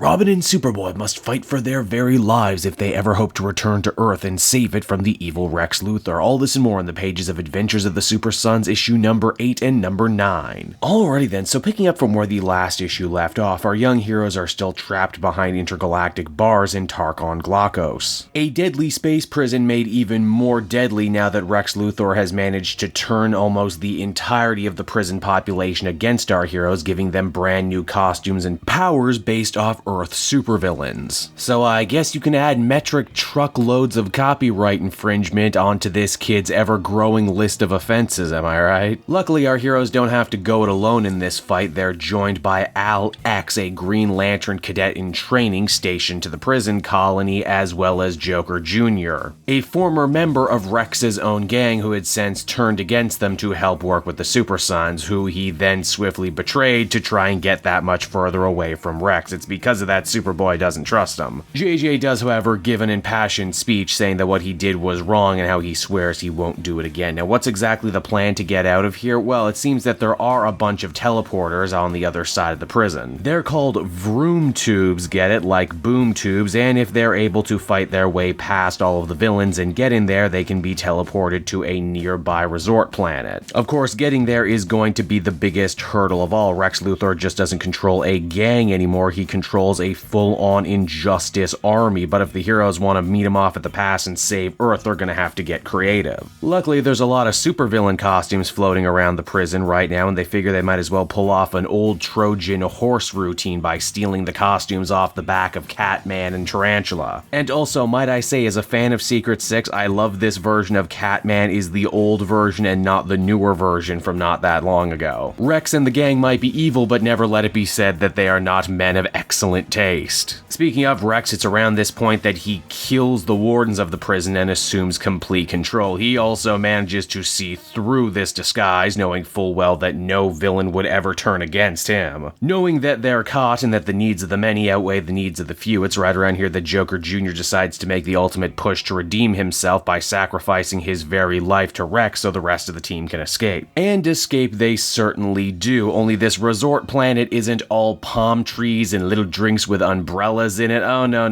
Robin and Superboy must fight for their very lives if they ever hope to return to Earth and save it from the evil Rex Luthor. All this and more in the pages of Adventures of the Super Sons, issue number 8 and number 9. Alrighty then, so picking up from where the last issue left off, our young heroes are still trapped behind intergalactic bars in Takron-Galtos, a deadly space prison made even more deadly now that Rex Luthor has managed to turn almost the entirety of the prison population against our heroes, giving them brand new costumes and powers based off Earth supervillains. So I guess you can add metric truckloads of copyright infringement onto this kid's ever-growing list of offenses, am I right? Luckily, our heroes don't have to go it alone in this fight. They're joined by Al-X, a Green Lantern cadet in training stationed to the prison colony, as well as Joker Jr., a former member of Rex's own gang who had since turned against them to help work with the Super Sons, who he then swiftly betrayed to try and get that much further away from Rex. It's because of that Superboy doesn't trust him. JJ does, however, give an impassioned speech saying that what he did was wrong and how he swears he won't do it again. Now, what's exactly the plan to get out of here? Well, it seems that there are a bunch of teleporters on the other side of the prison. They're called vroom tubes, get it? Like boom tubes, and if they're able to fight their way past all of the villains and get in there, they can be teleported to a nearby resort planet. Of course, getting there is going to be the biggest hurdle of all. Rex Luthor just doesn't control a gang anymore, he controls a full-on injustice army, but if the heroes want to meet him off at the pass and save Earth, they're gonna have to get creative. Luckily, there's a lot of supervillain costumes floating around the prison right now, and they figure they might as well pull off an old Trojan horse routine by stealing the costumes off the back of Catman and Tarantula. And also, might I say, as a fan of Secret 6, I love this version of Catman is the old version and not the newer version from not that long ago. Rex and the gang might be evil, but never let it be said that they are not men of excellent taste. Speaking of Rex, it's around this point that he kills the wardens of the prison and assumes complete control. He also manages to see through this disguise, knowing full well that no villain would ever turn against him. Knowing that they're caught and that the needs of the many outweigh the needs of the few, it's right around here that Joker Jr. decides to make the ultimate push to redeem himself by sacrificing his very life to Rex so the rest of the team can escape. And escape they certainly do, only this resort planet isn't all palm trees and little drinks with umbrellas in it. Oh no.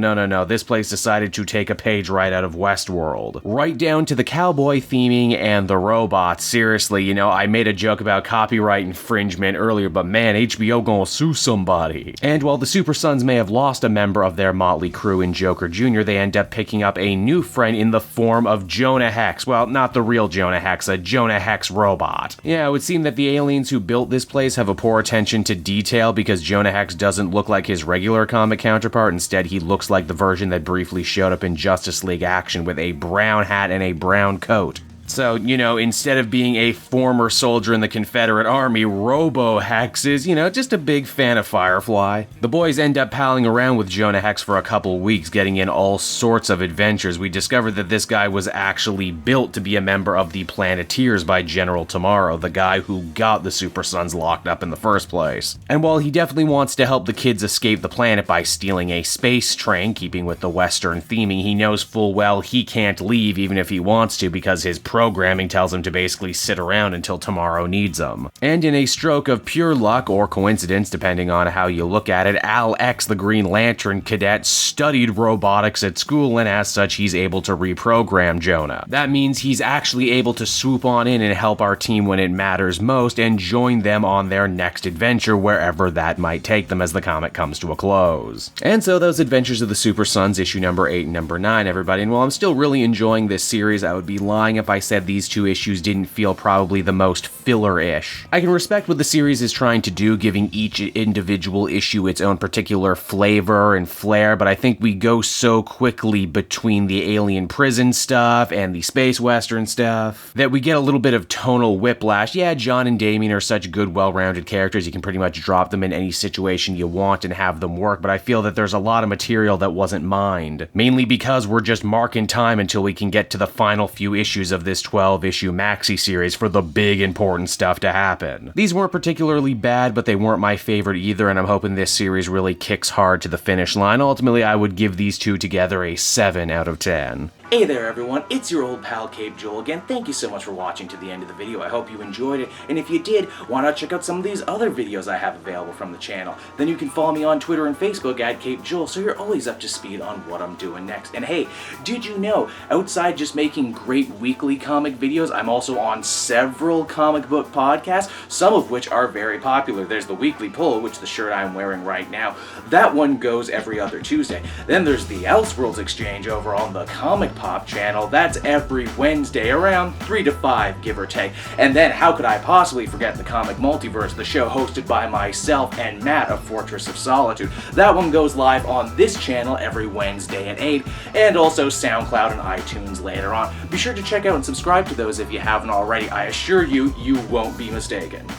This place decided to take a page right out of Westworld. Right down to the cowboy theming and the robots. Seriously, you know, I made a joke about copyright infringement earlier, but man, HBO gonna sue somebody. And while the Super Sons may have lost a member of their motley crew in Joker Jr., they end up picking up a new friend in the form of Jonah Hex. Well, not the real Jonah Hex, a Jonah Hex robot. Yeah, it would seem that the aliens who built this place have a poor attention to detail because Jonah Hex doesn't look like his regular comic counterpart. Instead, he looks like the version that briefly showed up in Justice League Action with a brown hat and a brown coat. So, you know, instead of being a former soldier in the Confederate Army, Robo-Hex is, you know, just a big fan of Firefly. The boys end up palling around with Jonah Hex for a couple weeks, getting in all sorts of adventures. We discovered that this guy was actually built to be a member of the Planeteers by General Tomorrow, the guy who got the Super Sons locked up in the first place. And while he definitely wants to help the kids escape the planet by stealing a space train, keeping with the Western theming, he knows full well he can't leave even if he wants to because his programming tells him to basically sit around until Tomorrow needs him. And in a stroke of pure luck, or coincidence depending on how you look at it, Al-X, the Green Lantern cadet, studied robotics at school, and as such he's able to reprogram Jonah. That means he's actually able to swoop on in and help our team when it matters most and join them on their next adventure, wherever that might take them as the comic comes to a close. And so those Adventures of the Super Sons, issue number 8 and number 9, everybody. And while I'm still really enjoying this series, I would be lying if I said these two issues didn't feel probably the most filler-ish. I can respect what the series is trying to do, giving each individual issue its own particular flavor and flair, but I think we go so quickly between the alien prison stuff and the space western stuff that we get a little bit of tonal whiplash. Yeah, John and Damian are such good, well-rounded characters, you can pretty much drop them in any situation you want and have them work, but I feel that there's a lot of material that wasn't mined, mainly because we're just marking time until we can get to the final few issues of this 12-issue maxi series for the big important stuff to happen. These weren't particularly bad, but they weren't my favorite either, and I'm hoping this series really kicks hard to the finish line. Ultimately, I would give these two together a 7 out of 10. Hey there everyone, it's your old pal Cape Joel again. Thank you so much for watching to the end of the video. I hope you enjoyed it, and if you did, why not check out some of these other videos I have available from the channel. Then you can follow me on Twitter and Facebook at Cape Joel, so you're always up to speed on what I'm doing next. And hey, did you know, outside just making great weekly comic videos, I'm also on several comic book podcasts, some of which are very popular. There's the Weekly Pull, which the shirt I'm wearing right now. That one goes every other Tuesday. Then there's the Elseworlds Exchange over on the Comic Pop channel. That's every Wednesday around 3 to 5, give or take. And then how could I possibly forget the Comic Multiverse, the show hosted by myself and Matt of Fortress of Solitude. That one goes live on this channel every Wednesday at 8, and also SoundCloud and iTunes later on. Be sure to check out and subscribe to those if you haven't already. I assure you, you won't be mistaken.